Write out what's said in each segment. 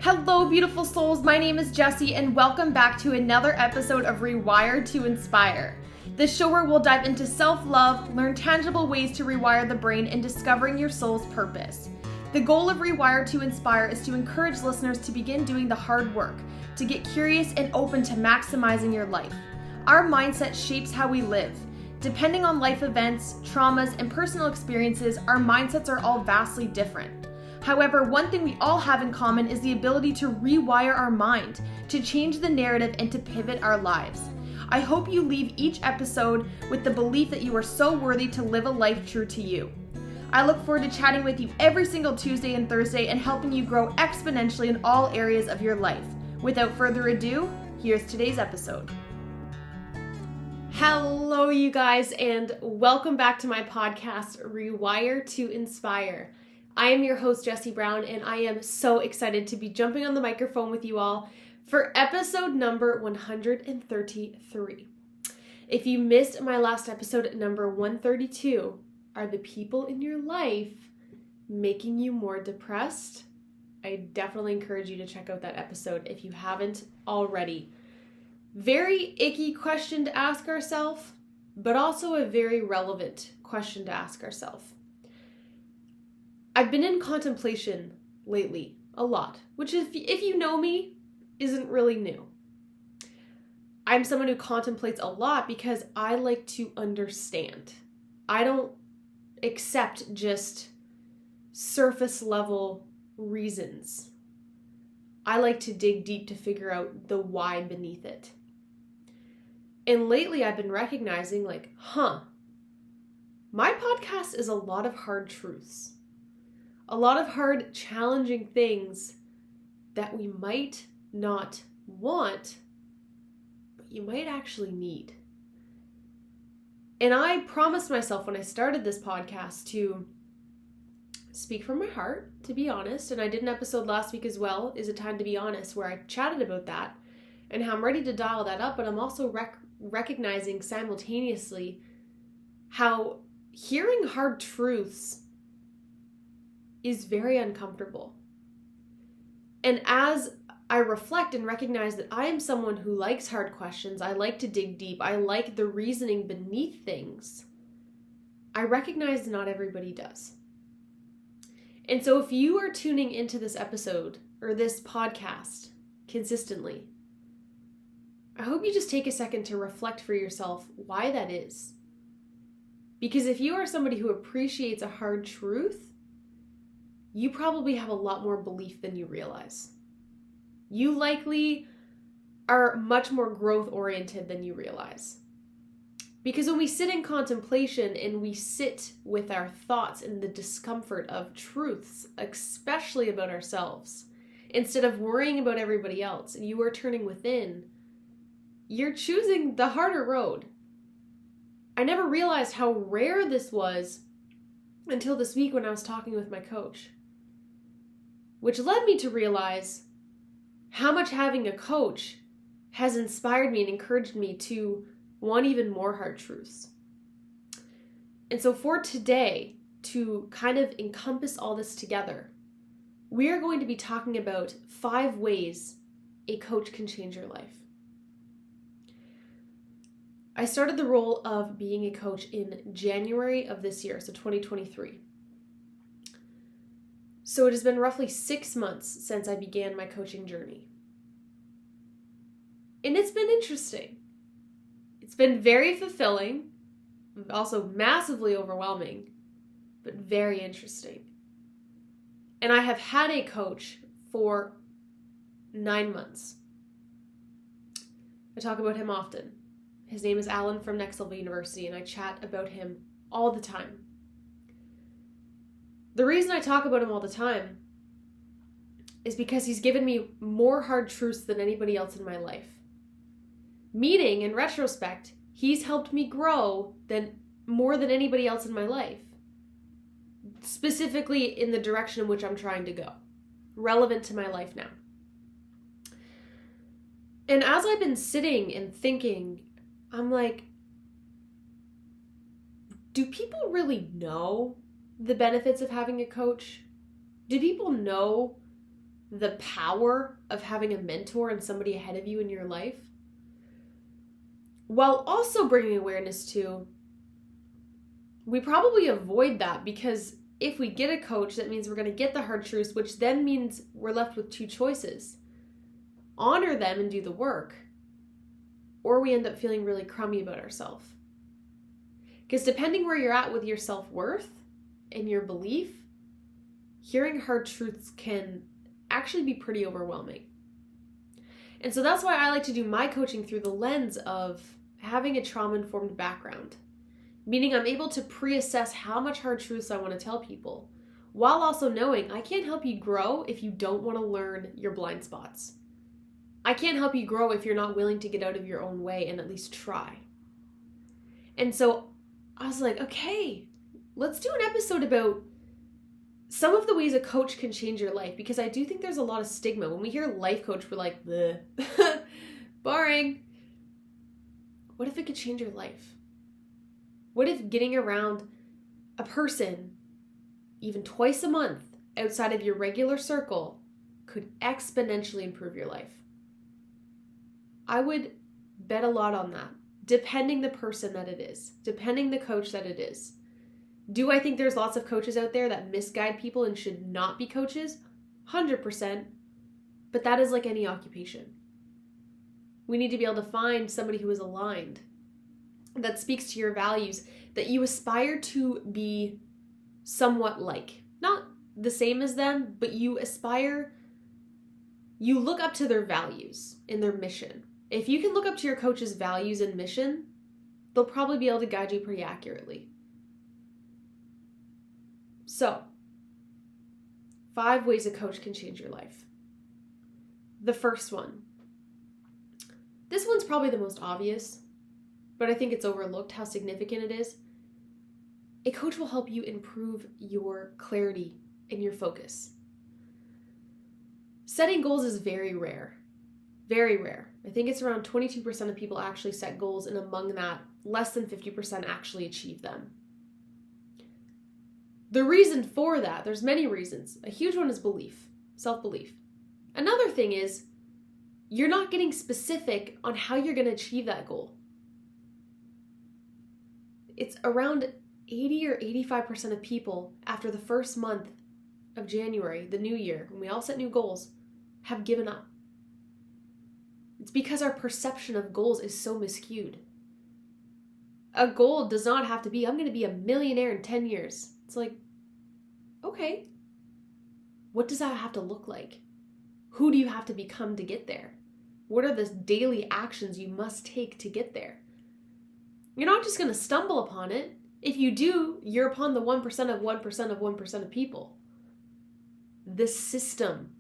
Hello, beautiful souls. My name is Jessie, and welcome back to another episode of Rewire To Inspire. The show where we'll dive into self-love, learn tangible ways to rewire the brain, and discovering your soul's purpose. The goal of Rewire To Inspire is to encourage listeners to begin doing the hard work, to get curious and open to maximizing your life. Our mindset shapes how we live. Depending on life events, traumas, and personal experiences, our mindsets are all vastly different. However, one thing we all have in common is the ability to rewire our mind, to change the narrative, and to pivot our lives. I hope you leave each episode with the belief that you are so worthy to live a life true to you. I look forward to chatting with you every single Tuesday and Thursday and helping you grow exponentially in all areas of your life. Without further ado, here's today's episode. Hello, you guys, and welcome back to my podcast, Rewire To Inspire. I am your host, Jessie Brown, and I am so excited to be jumping on the microphone with you all for episode number 133. If you missed my last episode, number 132, are the people in your life making you more depressed? I definitely encourage you to check out that episode if you haven't already. Very icky question to ask ourselves, but also a very relevant question to ask ourselves. I've been in contemplation lately, a lot, which if you know me, isn't really new. I'm someone who contemplates a lot because I like to understand. I don't accept just surface level reasons. I like to dig deep to figure out the why beneath it. And lately I've been recognizing my podcast is a lot of hard truths. A lot of hard, challenging things that we might not want, but you might actually need. And I promised myself when I started this podcast to speak from my heart, to be honest. And I did an episode last week as well, Is It Time to Be Honest, where I chatted about that and how I'm ready to dial that up. But I'm also recognizing simultaneously how hearing hard truths is very uncomfortable. And as I reflect and recognize that I am someone who likes hard questions, I like to dig deep, I like the reasoning beneath things, I recognize not everybody does. And so if you are tuning into this episode or this podcast consistently, I hope you just take a second to reflect for yourself why that is. Because if you are somebody who appreciates a hard truth, you probably have a lot more belief than you realize. You likely are much more growth-oriented than you realize. Because when we sit in contemplation and we sit with our thoughts and the discomfort of truths, especially about ourselves, instead of worrying about everybody else, and you are turning within, you're choosing the harder road. I never realized how rare this was until this week when I was talking with my coach, which led me to realize how much having a coach has inspired me and encouraged me to want even more hard truths. And so for today, to kind of encompass all this together, we are going to be talking about 5 ways a coach can change your life. I started the role of being a coach in January of this year, so 2023. So it has been roughly 6 months since I began my coaching journey. And it's been interesting. It's been very fulfilling, also massively overwhelming, but very interesting. And I have had a coach for 9 months. I talk about him often. His name is Alan from XOXO University, and I chat about him all the time. The reason I talk about him all the time is because he's given me more hard truths than anybody else in my life. Meaning, in retrospect, he's helped me grow more than anybody else in my life. Specifically in the direction in which I'm trying to go. Relevant to my life now. And as I've been sitting and thinking, I'm like, do people really know the benefits of having a coach? Do people know the power of having a mentor and somebody ahead of you in your life, while also bringing awareness to, we probably avoid that because if we get a coach, that means we're going to get the hard truths, which then means we're left with two choices. Honor them and do the work, or we end up feeling really crummy about ourselves. Because depending where you're at with your self-worth and your belief, hearing hard truths can actually be pretty overwhelming. And so that's why I like to do my coaching through the lens of having a trauma-informed background. Meaning I'm able to pre-assess how much hard truths I want to tell people, while also knowing I can't help you grow if you don't want to learn your blind spots. I can't help you grow if you're not willing to get out of your own way and at least try. And so I was like, okay, let's do an episode about some of the ways a coach can change your life, because I do think there's a lot of stigma. When we hear life coach, we're like, bleh, boring. What if it could change your life? What if getting around a person even twice a month outside of your regular circle could exponentially improve your life? I would bet a lot on that, depending the person that it is, depending the coach that it is. Do I think there's lots of coaches out there that misguide people and should not be coaches? 100%. But that is like any occupation. We need to be able to find somebody who is aligned, that speaks to your values, that you aspire to be somewhat like. Not the same as them, but you look up to their values and their mission. If you can look up to your coach's values and mission, they'll probably be able to guide you pretty accurately. So, 5 ways a coach can change your life. The first one. This one's probably the most obvious, but I think it's overlooked how significant it is. A coach will help you improve your clarity and your focus. Setting goals is very rare. Very rare. I think it's around 22% of people actually set goals, and among that, less than 50% actually achieve them. The reason for that, there's many reasons. A huge one is belief, self-belief. Another thing is, you're not getting specific on how you're going to achieve that goal. It's around 80 or 85% of people after the first month of January, the new year, when we all set new goals, have given up. It's because our perception of goals is so miscued. A goal does not have to be, I'm going to be a millionaire in 10 years. It's like, okay, what does that have to look like? Who do you have to become to get there? What are the daily actions you must take to get there? You're not just going to stumble upon it. If you do, you're upon the 1% of 1% of 1% of people. The system,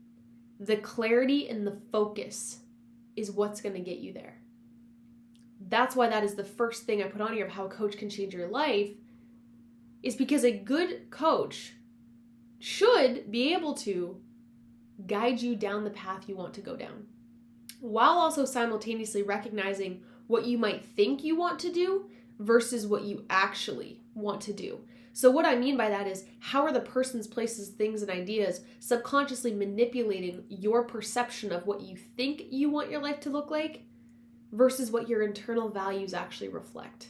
the clarity and the focus is what's going to get you there. That's why that is the first thing I put on here of how a coach can change your life, is because a good coach should be able to guide you down the path you want to go down, while also simultaneously recognizing what you might think you want to do versus what you actually want to do. So what I mean by that is, how are the persons, places, things, and ideas subconsciously manipulating your perception of what you think you want your life to look like versus what your internal values actually reflect?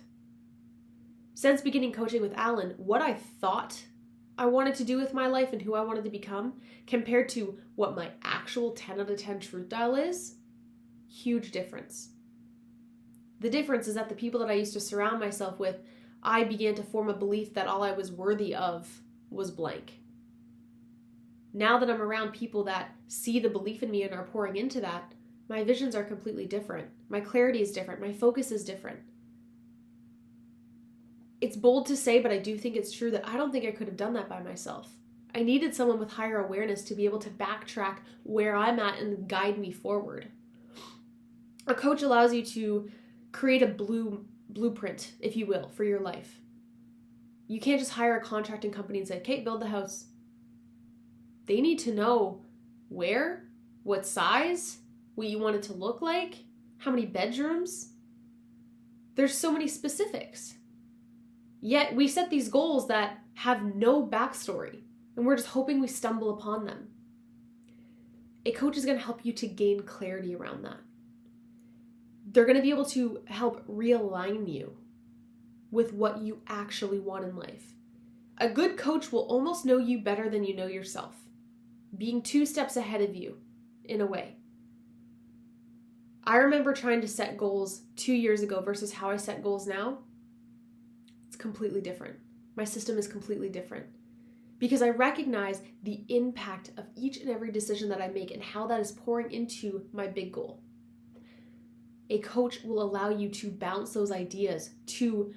Since beginning coaching with Alan, what I thought I wanted to do with my life and who I wanted to become compared to what my actual 10 out of 10 truth dial is, huge difference. The difference is that the people that I used to surround myself with, I began to form a belief that all I was worthy of was blank. Now that I'm around people that see the belief in me and are pouring into that, my visions are completely different. My clarity is different. My focus is different. It's bold to say, but I do think it's true that I don't think I could have done that by myself. I needed someone with higher awareness to be able to backtrack where I'm at and guide me forward. A coach allows you to create a blueprint, if you will, for your life. You can't just hire a contracting company and say, okay, build the house. They need to know where, what size, what you want it to look like, how many bedrooms. There's so many specifics. Yet we set these goals that have no backstory, and we're just hoping we stumble upon them. a coach is going to help you to gain clarity around that. They're going to be able to help realign you with what you actually want in life. A good coach will almost know you better than you know yourself, being 2 steps ahead of you in a way. I remember trying to set goals 2 years ago versus how I set goals now. It's completely different. My system is completely different because I recognize the impact of each and every decision that I make and how that is pouring into my big goal. A coach will allow you to bounce those ideas, to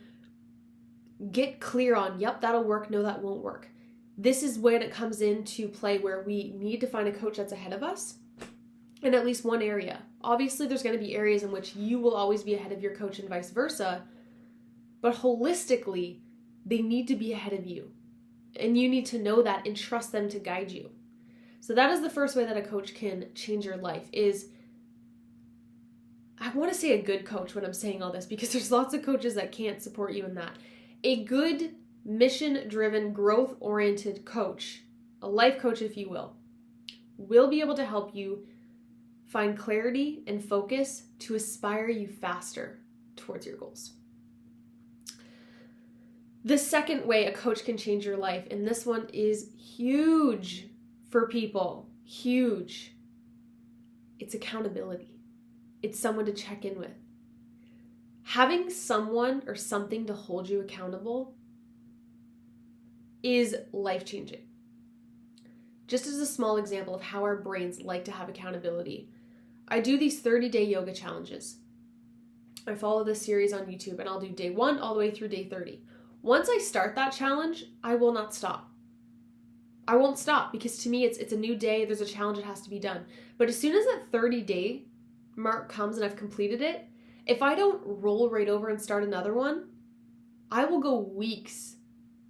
get clear on, yep, that'll work, no, that won't work. This is when it comes into play where we need to find a coach that's ahead of us in at least one area. Obviously, there's going to be areas in which you will always be ahead of your coach and vice versa, but holistically, they need to be ahead of you. And you need to know that and trust them to guide you. So that is the first way that a coach can change your life is, I want to say a good coach when I'm saying all this because there's lots of coaches that can't support you in that. A good, mission-driven, growth-oriented coach, a life coach if you will be able to help you find clarity and focus to inspire you faster towards your goals. The second way a coach can change your life, and this one is huge for people, huge. It's accountability. It's someone to check in with. Having someone or something to hold you accountable is life-changing. Just as a small example of how our brains like to have accountability, I do these 30-day yoga challenges. I follow this series on YouTube and I'll do day 1 all the way through day 30. Once I start that challenge, I will not stop. I won't stop because to me it's a new day, there's a challenge that has to be done. But as soon as that 30-day mark comes and I've completed it, if I don't roll right over and start another one, I will go weeks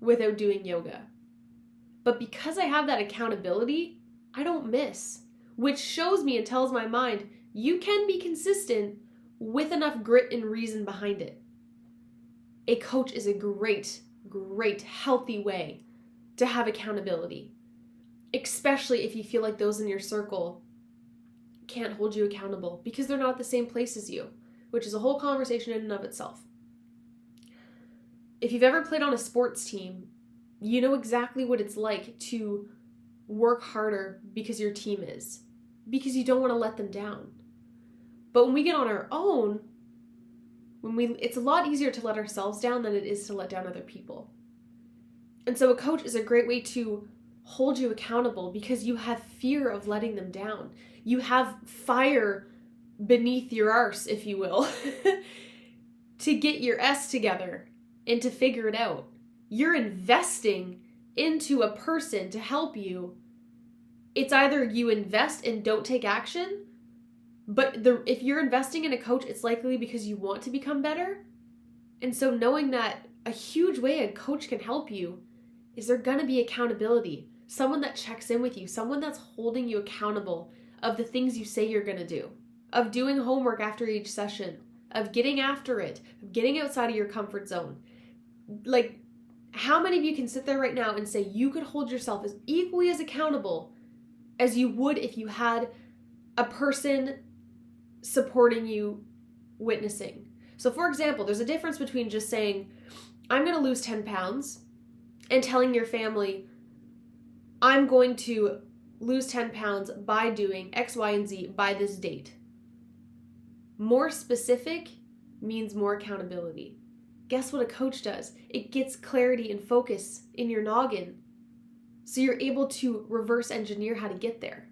without doing yoga. But because I have that accountability, I don't miss, which shows me and tells my mind, you can be consistent with enough grit and reason behind it. A coach is a great, healthy way to have accountability, especially if you feel like those in your circle can't hold you accountable because they're not at the same place as you, which is a whole conversation in and of itself. If you've ever played on a sports team, you know exactly what it's like to work harder because your team is, because you don't want to let them down. But when we get on our own, it's a lot easier to let ourselves down than it is to let down other people. And so a coach is a great way to hold you accountable because you have fear of letting them down. You have fire beneath your arse, if you will, to get your S together and to figure it out. You're investing into a person to help you. It's either you invest and don't take action, but if you're investing in a coach, it's likely because you want to become better. And so knowing that a huge way a coach can help you is there going to be accountability. Someone that checks in with you, someone that's holding you accountable of the things you say you're going to do, of doing homework after each session, of getting after it, of getting outside of your comfort zone. Like, how many of you can sit there right now and say you could hold yourself as equally as accountable as you would if you had a person supporting you, witnessing? So for example, there's a difference between just saying, I'm going to lose 10 pounds and telling your family, I'm going to lose 10 pounds by doing X, Y, and Z by this date. More specific means more accountability. Guess what a coach does? It gets clarity and focus in your noggin so you're able to reverse engineer how to get there.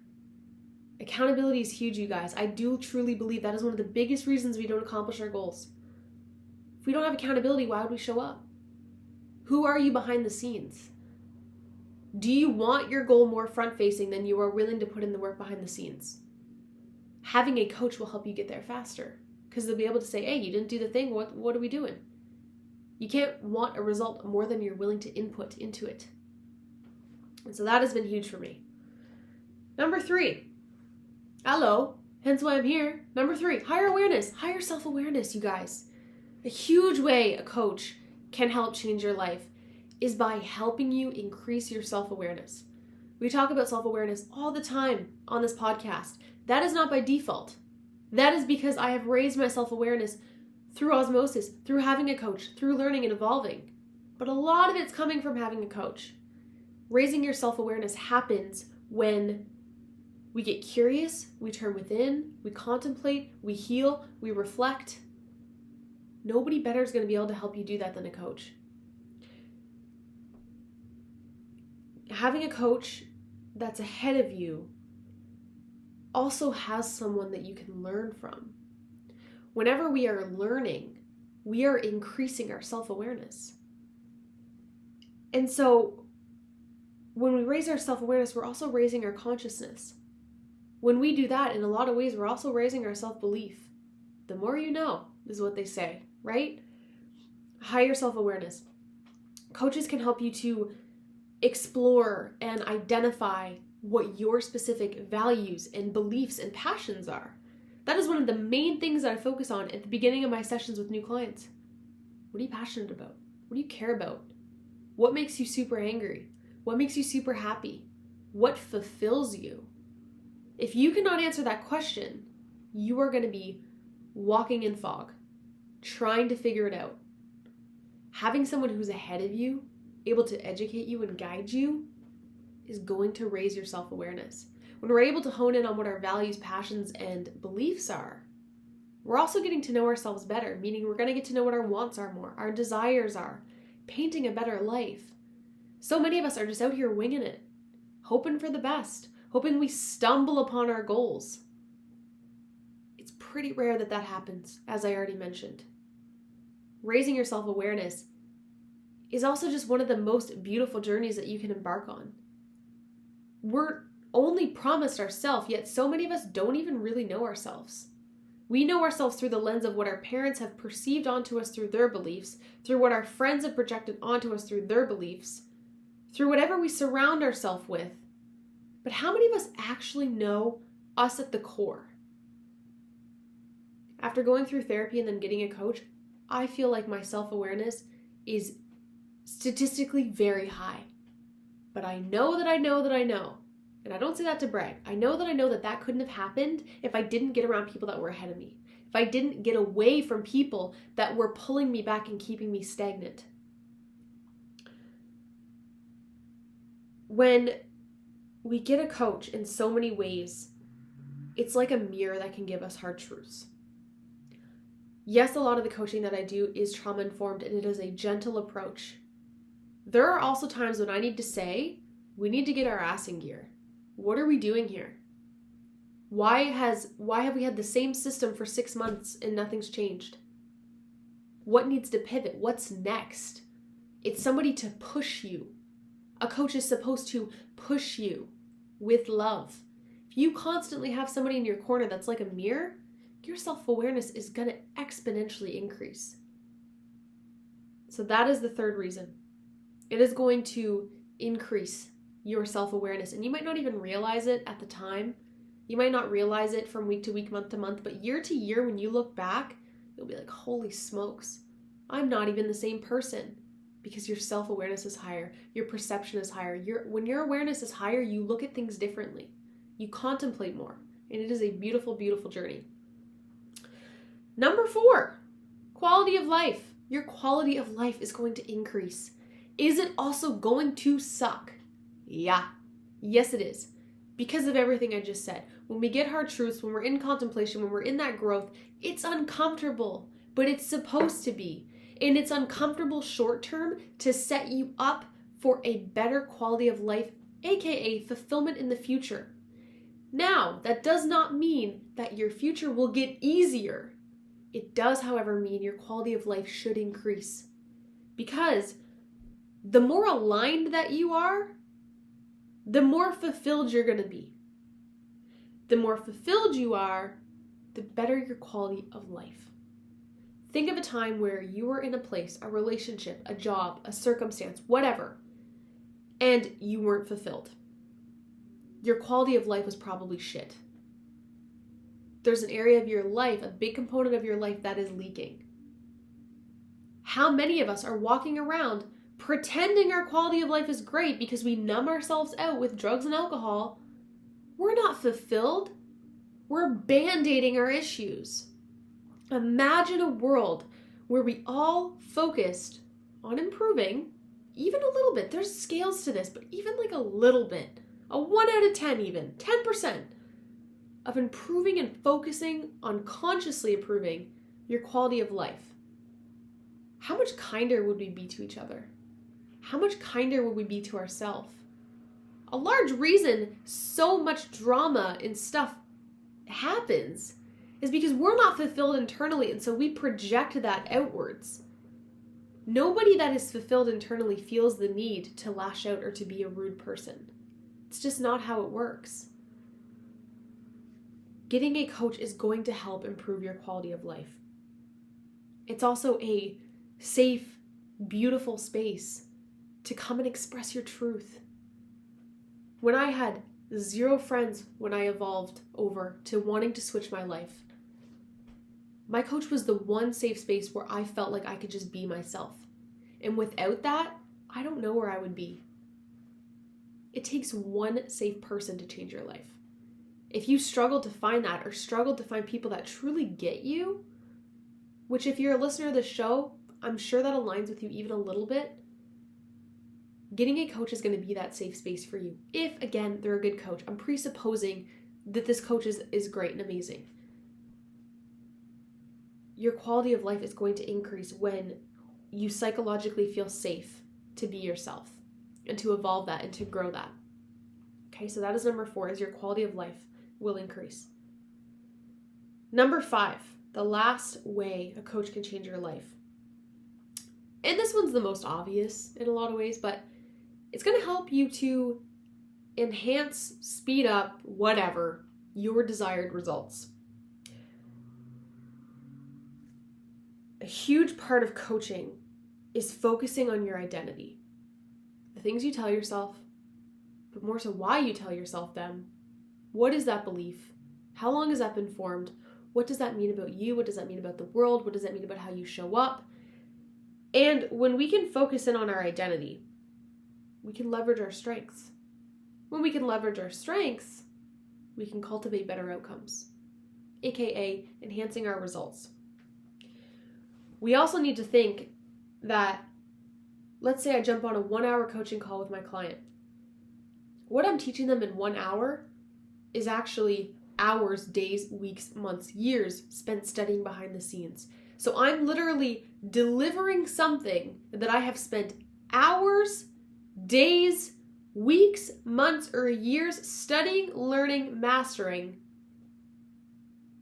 Accountability is huge, you guys. I do truly believe that is one of the biggest reasons we don't accomplish our goals. If we don't have accountability, why would we show up? Who are you behind the scenes? Do you want your goal more front-facing than you are willing to put in the work behind the scenes? Having a coach will help you get there faster because they'll be able to say, hey, you didn't do the thing. What are we doing? You can't want a result more than you're willing to input into it. And so that has been huge for me. Number 3. Hello, hence why I'm here. Number 3, higher awareness, higher self-awareness, you guys. A huge way a coach can help change your life is by helping you increase your self-awareness. We talk about self-awareness all the time on this podcast. That is not by default. That is because I have raised my self-awareness through osmosis, through having a coach, through learning and evolving. But a lot of it's coming from having a coach. Raising your self-awareness happens when we get curious, we turn within, we contemplate, we heal, we reflect. Nobody better is going to be able to help you do that than a coach. Having a coach that's ahead of you also has someone that you can learn from. Whenever we are learning, we are increasing our self-awareness. And so when we raise our self-awareness, we're also raising our consciousness. When we do that, in a lot of ways, we're also raising our self-belief. The more you know, is what they say, right? Higher self-awareness. Coaches can help you to explore and identify what your specific values and beliefs and passions are. That is one of the main things that I focus on at the beginning of my sessions with new clients. What are you passionate about? What do you care about? What makes you super angry? What makes you super happy? What fulfills you? If you cannot answer that question, you are going to be walking in fog, trying to figure it out. Having someone who's ahead of you, able to educate you and guide you, is going to raise your self-awareness. When we're able to hone in on what our values, passions, and beliefs are, we're also getting to know ourselves better, meaning we're going to get to know what our wants are more, our desires are, painting a better life. So many of us are just out here winging it, hoping for the best, hoping we stumble upon our goals. It's pretty rare that happens, as I already mentioned. Raising your self-awareness is also just one of the most beautiful journeys that you can embark on. We're only promised ourselves, yet so many of us don't even really know ourselves. We know ourselves through the lens of what our parents have perceived onto us through their beliefs, through what our friends have projected onto us through their beliefs, through whatever we surround ourselves with. But how many of us actually know us at the core? After going through therapy and then getting a coach, I feel like my self-awareness is statistically very high. But I know that I know that I know. And I don't say that to brag. I know that couldn't have happened if I didn't get around people that were ahead of me. If I didn't get away from people that were pulling me back and keeping me stagnant. When we get a coach in so many ways, it's like a mirror that can give us hard truths. Yes, a lot of the coaching that I do is trauma-informed, and it is a gentle approach. There are also times when I need to say, we need to get our ass in gear. What are we doing here? Why have we had the same system for 6 months and nothing's changed? What needs to pivot? What's next? It's somebody to push you. A coach is supposed to push you with love. If you constantly have somebody in your corner that's like a mirror, your self-awareness is going to exponentially increase. So that is the third reason. It is going to increase your self-awareness. And you might not even realize it at the time. You might not realize it from week to week, month to month, but year to year, when you look back, you'll be like, holy smokes, I'm not even the same person, because your self-awareness is higher. Your perception is higher. When your awareness is higher, you look at things differently. You contemplate more. And it is a beautiful, beautiful journey. Number 4, quality of life. Your quality of life is going to increase. Is it also going to suck? Yeah. Yes, it is. Because of everything I just said. When we get hard truths, when we're in contemplation, when we're in that growth, it's uncomfortable, but it's supposed to be. And it's uncomfortable short term to set you up for a better quality of life, aka fulfillment in the future. Now, that does not mean that your future will get easier. It does, however, mean your quality of life should increase. Because the more aligned that you are, the more fulfilled you're going to be. The more fulfilled you are, the better your quality of life. Think of a time where you were in a place, a relationship, a job, a circumstance, whatever, and you weren't fulfilled. Your quality of life was probably shit. There's an area of your life, a big component of your life that is leaking. How many of us are walking around pretending our quality of life is great because we numb ourselves out with drugs and alcohol, we're not fulfilled. We're band-aiding our issues. Imagine a world where we all focused on improving, even a little bit. There's scales to this, but even like a little bit, a 1 out of 10 even, 10% of improving and focusing on consciously improving your quality of life. How much kinder would we be to each other? How much kinder would we be to ourselves? A large reason so much drama and stuff happens is because we're not fulfilled internally, and so we project that outwards. Nobody that is fulfilled internally feels the need to lash out or to be a rude person. It's just not how it works. Getting a coach is going to help improve your quality of life. It's also a safe, beautiful space to come and express your truth. When I had 0 friends when I evolved over to wanting to switch my life, my coach was the one safe space where I felt like I could just be myself. And without that, I don't know where I would be. It takes one safe person to change your life. If you struggle to find that, or struggle to find people that truly get you, which if you're a listener of the show, I'm sure that aligns with you even a little bit, getting a coach is going to be that safe space for you. If, again, they're a good coach. I'm presupposing that this coach is great and amazing. Your quality of life is going to increase when you psychologically feel safe to be yourself and to evolve that and to grow that. Okay, so that is number 4, is your quality of life will increase. Number 5, the last way a coach can change your life. And this one's the most obvious in a lot of ways, but it's going to help you to enhance, speed up, whatever, your desired results. A huge part of coaching is focusing on your identity. The things you tell yourself, but more so why you tell yourself them. What is that belief? How long has that been formed? What does that mean about you? What does that mean about the world? What does that mean about how you show up? And when we can focus in on our identity, we can leverage our strengths. When we can leverage our strengths, we can cultivate better outcomes, aka enhancing our results. We also need to think that, let's say I jump on a 1-hour coaching call with my client. What I'm teaching them in 1 hour is actually hours, days, weeks, months, years spent studying behind the scenes. So I'm literally delivering something that I have spent hours, days, weeks, months, or years studying, learning, mastering,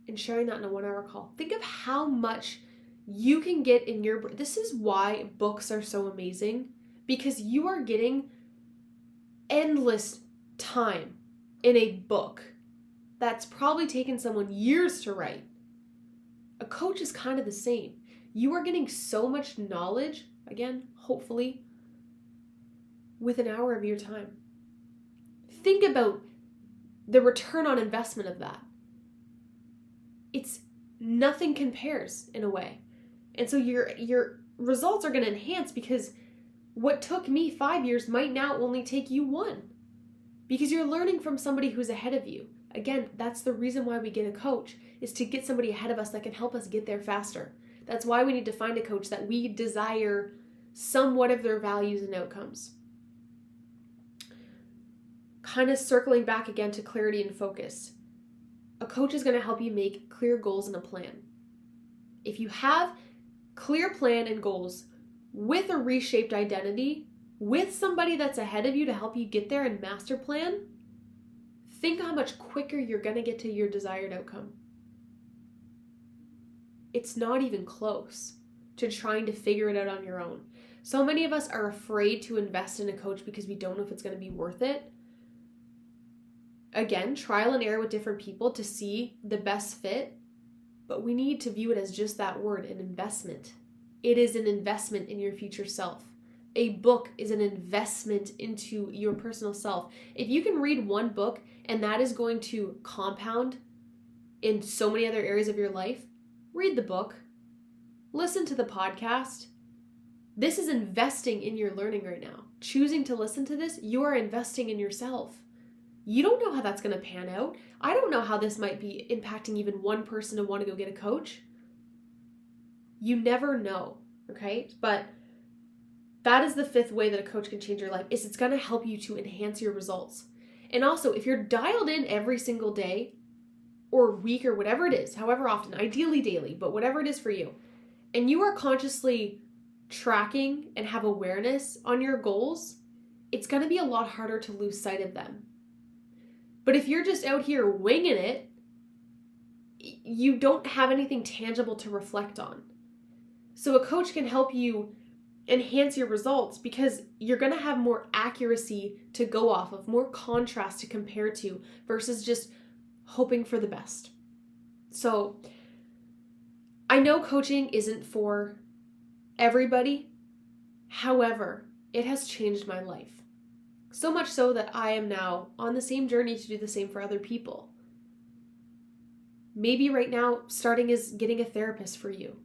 and sharing that in a 1-hour call. Think of how much you can get in your brain. This is why books are so amazing, because you are getting endless time in a book that's probably taken someone years to write. A coach is kind of the same. You are getting so much knowledge, again, hopefully, with an hour of your time. Think about the return on investment of that. It's nothing compares in a way. And so your results are going to enhance, because what took me 5 years might now only take you 1, because you're learning from somebody who's ahead of you. Again, that's the reason why we get a coach, is to get somebody ahead of us that can help us get there faster. That's why we need to find a coach that we desire somewhat of their values and outcomes. Kind of circling back again to clarity and focus. A coach is going to help you make clear goals and a plan. If you have clear plan and goals with a reshaped identity, with somebody that's ahead of you to help you get there and master plan, think how much quicker you're going to get to your desired outcome. It's not even close to trying to figure it out on your own. So many of us are afraid to invest in a coach because we don't know if it's going to be worth it. Again, trial and error with different people to see the best fit, but we need to view it as just that word, an investment. It is an investment in your future self. A book is an investment into your personal self. If you can read one book and that is going to compound in so many other areas of your life, read the book, listen to the podcast, This is investing in your learning right now. Choosing to listen to this, you are investing in yourself. You don't know how that's going to pan out. I don't know how this might be impacting even one person to want to go get a coach. You never know, okay? But that is the 5th way that a coach can change your life, is it's going to help you to enhance your results. And also, if you're dialed in every single day or week or whatever it is, however often, ideally daily, but whatever it is for you, and you are consciously tracking and have awareness on your goals, it's going to be a lot harder to lose sight of them. But if you're just out here winging it, you don't have anything tangible to reflect on. So a coach can help you enhance your results because you're going to have more accuracy to go off of, more contrast to compare to, versus just hoping for the best. So I know coaching isn't for everybody. However, it has changed my life. So much so that I am now on the same journey to do the same for other people. Maybe right now, starting is getting a therapist for you.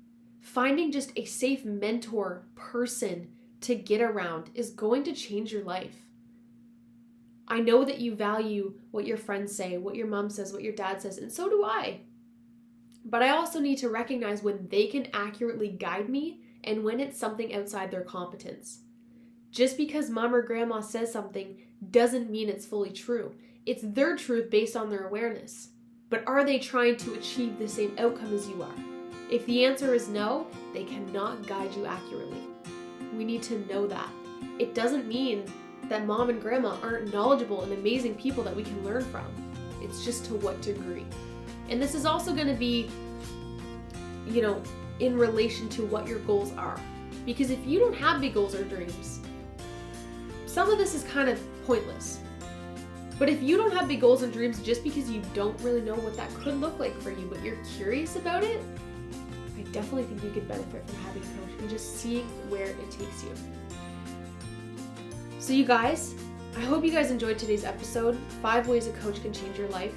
Finding just a safe mentor person to get around is going to change your life. I know that you value what your friends say, what your mom says, what your dad says, and so do I. But I also need to recognize when they can accurately guide me and when it's something outside their competence. Just because mom or grandma says something doesn't mean it's fully true. It's their truth based on their awareness. But are they trying to achieve the same outcome as you are? If the answer is no, they cannot guide you accurately. We need to know that. It doesn't mean that mom and grandma aren't knowledgeable and amazing people that we can learn from. It's just to what degree. And this is also going to be, in relation to what your goals are. Because if you don't have big goals or dreams, some of this is kind of pointless. But if you don't have big goals and dreams just because you don't really know what that could look like for you, but you're curious about it, I definitely think you could benefit from having a coach and just seeing where it takes you. So you guys, I hope you guys enjoyed today's episode, 5 ways a coach can change your life.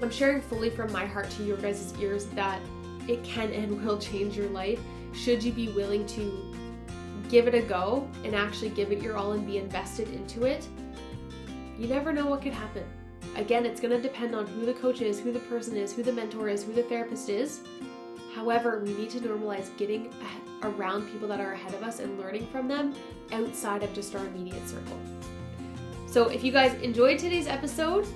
I'm sharing fully from my heart to your guys' ears that it can and will change your life should you be willing to give it a go and actually give it your all and be invested into it. You never know what could happen. Again, it's going to depend on who the coach is, who the person is, who the mentor is, who the therapist is. However, we need to normalize getting around people that are ahead of us and learning from them outside of just our immediate circle. So if you guys enjoyed today's episode,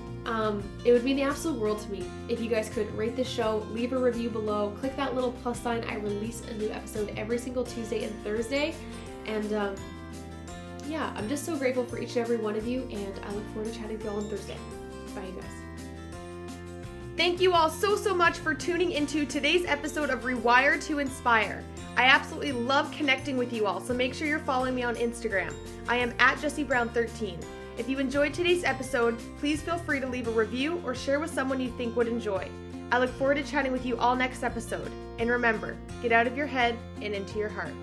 it would mean the absolute world to me if you guys could rate the show, leave a review below, click that little plus sign. I release a new episode every single Tuesday and Thursday. And I'm just so grateful for each and every one of you, and I look forward to chatting with you all on Thursday. Bye, you guys. Thank you all so much for tuning into today's episode of Rewire to Inspire. I absolutely love connecting with you all, so make sure you're following me on Instagram. I am at Jessie Brown 13. If you enjoyed today's episode, please feel free to leave a review or share with someone you think would enjoy. I look forward to chatting with you all next episode. And remember, get out of your head and into your heart.